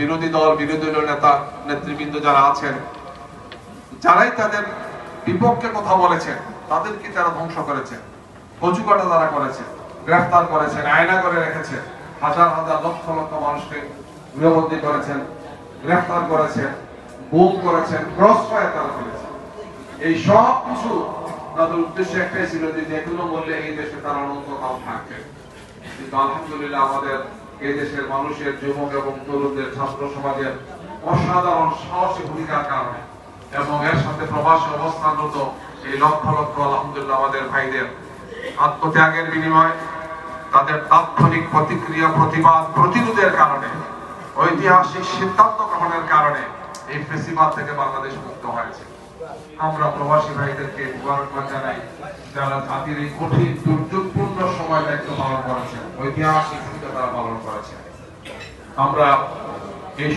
বিরোধী দলীয় নেতা নেতৃবৃন্দ যারা আছেন, যারাই তাদের বিপক্ষে কথা বলেছেন তাদেরকে তারা ধ্বংস করেছেন, কচুকাটা তারা করেছেন, গ্রেফতার করেছেন, আয়না করে রেখেছেন, হাজার হাজার লক্ষ লক্ষ মানুষকে গৃহবন্দী করেছেন, গ্রেফতার করেছেন, গুম করেছেন, ক্রস ফায়ার তারা করেছেন। এই সব কিছু তাদের উদ্দেশ্য একটাই ছিল যে কোনো মূল্যে এই দেশে তারা অনন্তকাল থাকবে। কিন্তু আলহামদুলিল্লাহ আমাদের এই দেশের মানুষের, যুবক এবং তরুণদের, ছাত্র সমাজের অসাধারণ সাহসী ভূমিকার কারণে এবং এর সাথে প্রবাসী অবস্থানরত এই লক্ষ লক্ষ আলহামদুলিল্লাহ আমাদের ভাইদের আত্মত্যাগের বিনিময়, তাদের তাৎক্ষণিক প্রতিক্রিয়া, প্রতিবাদ, প্রতিরোধের কারণে, ঐতিহাসিক সিদ্ধান্ত গ্রহণের কারণে এই ফেসিবাদ থেকে বাংলাদেশ মুক্ত হয়েছে। আমরা প্রবাসী ভাইদেরকে মুবারকবাদ জানাই, যারা জাতির এই কঠিন দুর্যোগপূর্ণ সময় দায়িত্ব পালন করেছেন, ঐতিহাসিক ভূমিকা তারা পালন করেছেন। আমরা এই